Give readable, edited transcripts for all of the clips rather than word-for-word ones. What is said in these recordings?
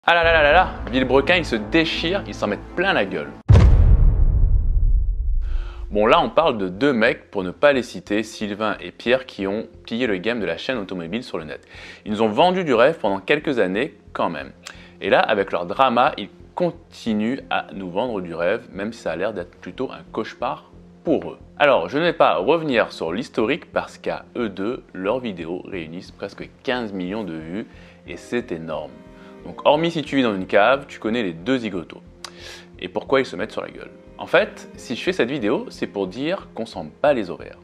Ah là là là là là, Villebrequin il se déchire, il s'en met plein la gueule. Bon là on parle de deux mecs, pour ne pas les citer, Sylvain et Pierre, qui ont pillé le game de la chaîne automobile sur le net. Ils nous ont vendu du rêve pendant quelques années quand même. Et là avec leur drama, ils continuent à nous vendre du rêve, même si ça a l'air d'être plutôt un cauchemar pour eux. Alors je ne vais pas revenir sur l'historique parce qu'à eux deux, leurs vidéos réunissent presque 15 millions de vues et c'est énorme. Donc hormis si tu vis dans une cave, tu connais les deux zigotos. Et pourquoi ils se mettent sur la gueule? En fait, si je fais cette vidéo, c'est pour dire qu'on s'en bat les ovaires.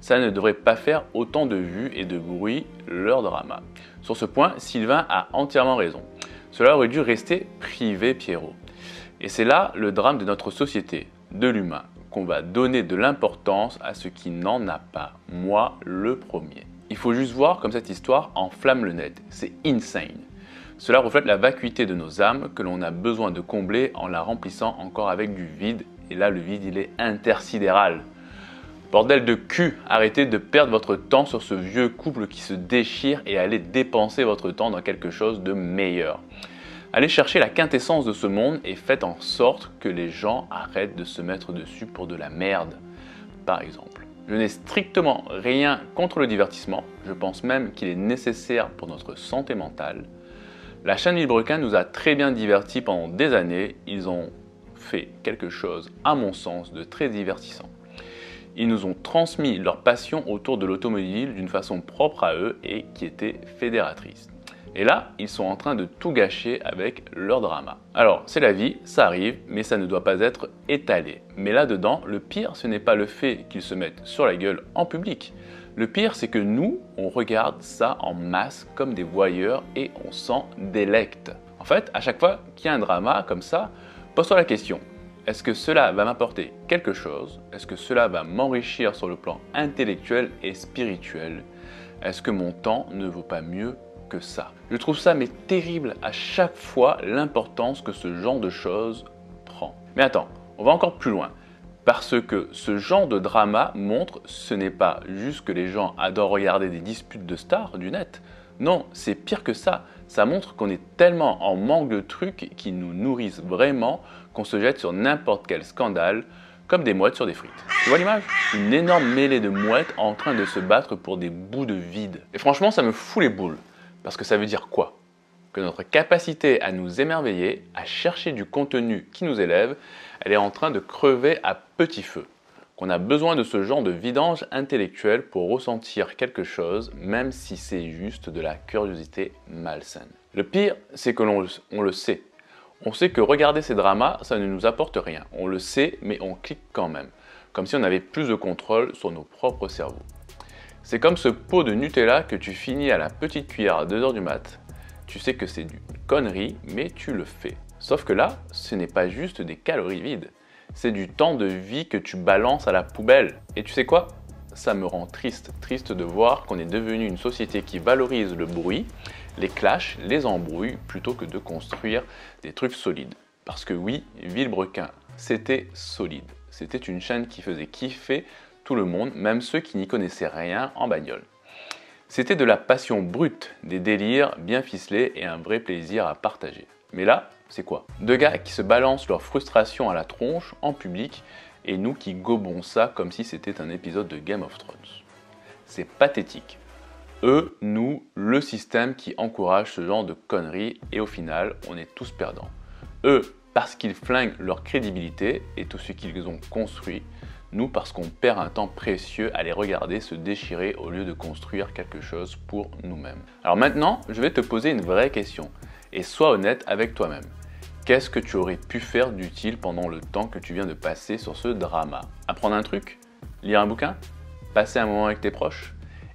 Ça ne devrait pas faire autant de vues et de bruit leur drama. Sur ce point, Sylvain a entièrement raison. Cela aurait dû rester privé Pierrot. Et c'est là le drame de notre société, de l'humain, qu'on va donner de l'importance à ce qui n'en a pas. Moi, le premier. Il faut juste voir comme cette histoire enflamme le net. C'est insane. Cela reflète la vacuité de nos âmes que l'on a besoin de combler en la remplissant encore avec du vide. Et là, le vide, il est intersidéral. Bordel de cul, arrêtez de perdre votre temps sur ce vieux couple qui se déchire et allez dépenser votre temps dans quelque chose de meilleur. Allez chercher la quintessence de ce monde et faites en sorte que les gens arrêtent de se mettre dessus pour de la merde, par exemple. Je n'ai strictement rien contre le divertissement, je pense même qu'il est nécessaire pour notre santé mentale. La chaîne Villebrequin nous a très bien divertis pendant des années, ils ont fait quelque chose, à mon sens, de très divertissant. Ils nous ont transmis leur passion autour de l'automobile d'une façon propre à eux et qui était fédératrice. Et là, ils sont en train de tout gâcher avec leur drama. Alors, c'est la vie, ça arrive, mais ça ne doit pas être étalé. Mais là-dedans, le pire, ce n'est pas le fait qu'ils se mettent sur la gueule en public. Le pire, c'est que nous, on regarde ça en masse comme des voyeurs et on s'en délecte. En fait, à chaque fois qu'il y a un drama comme ça, pose-toi la question. Est-ce que cela va m'apporter quelque chose? Est-ce que cela va m'enrichir sur le plan intellectuel et spirituel? Est-ce que mon temps ne vaut pas mieux que ça? Je trouve ça mais terrible à chaque fois l'importance que ce genre de choses prend. Mais attends, on va encore plus loin. Parce que ce genre de drama montre ce n'est pas juste que les gens adorent regarder des disputes de stars du net. Non, c'est pire que ça. Ça montre qu'on est tellement en manque de trucs qui nous nourrissent vraiment qu'on se jette sur n'importe quel scandale, comme des mouettes sur des frites. Tu vois l'image? Une énorme mêlée de mouettes en train de se battre pour des bouts de vide. Et franchement, ça me fout les boules. Parce que ça veut dire quoi? Que notre capacité à nous émerveiller, à chercher du contenu qui nous élève, elle est en train de crever à petit feu. Qu'on a besoin de ce genre de vidange intellectuelle pour ressentir quelque chose, même si c'est juste de la curiosité malsaine. Le pire, c'est que on le sait. On sait que regarder ces dramas, ça ne nous apporte rien. On le sait, mais on clique quand même. Comme si on avait plus de contrôle sur nos propres cerveaux. C'est comme ce pot de Nutella que tu finis à la petite cuillère à 2 h du mat'. Tu sais que c'est une connerie, mais tu le fais. Sauf que là, ce n'est pas juste des calories vides. C'est du temps de vie que tu balances à la poubelle. Et tu sais quoi? Ça me rend triste. Triste de voir qu'on est devenu une société qui valorise le bruit, les clashs, les embrouilles, plutôt que de construire des trucs solides. Parce que oui, Villebrequin, c'était solide. C'était une chaîne qui faisait kiffer tout le monde, même ceux qui n'y connaissaient rien en bagnole. C'était de la passion brute, des délires bien ficelés et un vrai plaisir à partager. Mais là, c'est quoi? Deux gars qui se balancent leur frustration à la tronche en public et nous qui gobons ça comme si c'était un épisode de Game of Thrones. C'est pathétique. Eux, nous, le système qui encourage ce genre de conneries et au final, on est tous perdants. Eux, parce qu'ils flinguent leur crédibilité et tout ce qu'ils ont construit. Nous, parce qu'on perd un temps précieux à les regarder se déchirer au lieu de construire quelque chose pour nous-mêmes. Alors maintenant, je vais te poser une vraie question. Et sois honnête avec toi-même. Qu'est-ce que tu aurais pu faire d'utile pendant le temps que tu viens de passer sur ce drama? Apprendre un truc? Lire un bouquin? Passer un moment avec tes proches?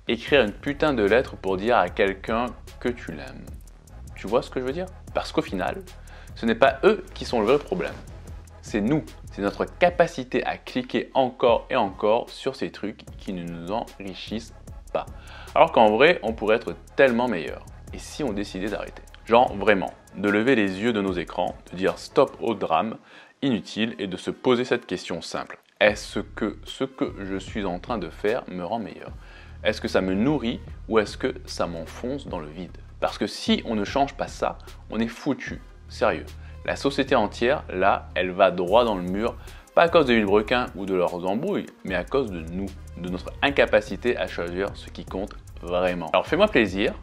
Écrire une putain de lettre pour dire à quelqu'un que tu l'aimes? Tu vois ce que je veux dire? Parce qu'au final, ce n'est pas eux qui sont le vrai problème. C'est nous, c'est notre capacité à cliquer encore et encore sur ces trucs qui ne nous enrichissent pas. Alors qu'en vrai, on pourrait être tellement meilleur. Et si on décidait d'arrêter? Genre vraiment, de lever les yeux de nos écrans, de dire stop au drame inutile et de se poser cette question simple. Est-ce que ce que je suis en train de faire me rend meilleur? Est-ce que ça me nourrit ou est-ce que ça m'enfonce dans le vide? Parce que si on ne change pas ça, on est foutu. Sérieux. La société entière, là, elle va droit dans le mur, pas à cause des vilebrequins ou de leurs embrouilles, mais à cause de nous, de notre incapacité à choisir ce qui compte vraiment. Alors fais-moi plaisir,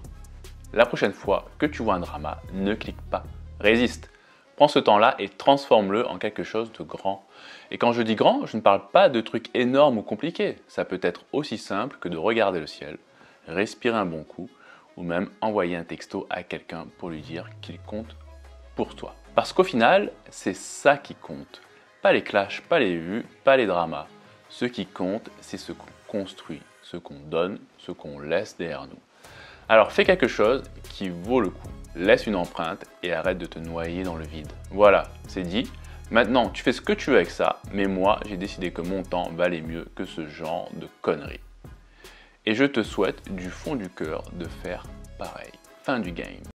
la prochaine fois que tu vois un drama, ne clique pas, résiste. Prends ce temps-là et transforme-le en quelque chose de grand. Et quand je dis grand, je ne parle pas de trucs énormes ou compliqués. Ça peut être aussi simple que de regarder le ciel, respirer un bon coup, ou même envoyer un texto à quelqu'un pour lui dire qu'il compte pour toi. Parce qu'au final, c'est ça qui compte. Pas les clashs, pas les vues, pas les dramas. Ce qui compte, c'est ce qu'on construit, ce qu'on donne, ce qu'on laisse derrière nous. Alors fais quelque chose qui vaut le coup. Laisse une empreinte et arrête de te noyer dans le vide. Voilà, c'est dit. Maintenant, tu fais ce que tu veux avec ça, mais moi, j'ai décidé que mon temps valait mieux que ce genre de conneries. Et je te souhaite du fond du cœur de faire pareil. Fin du game.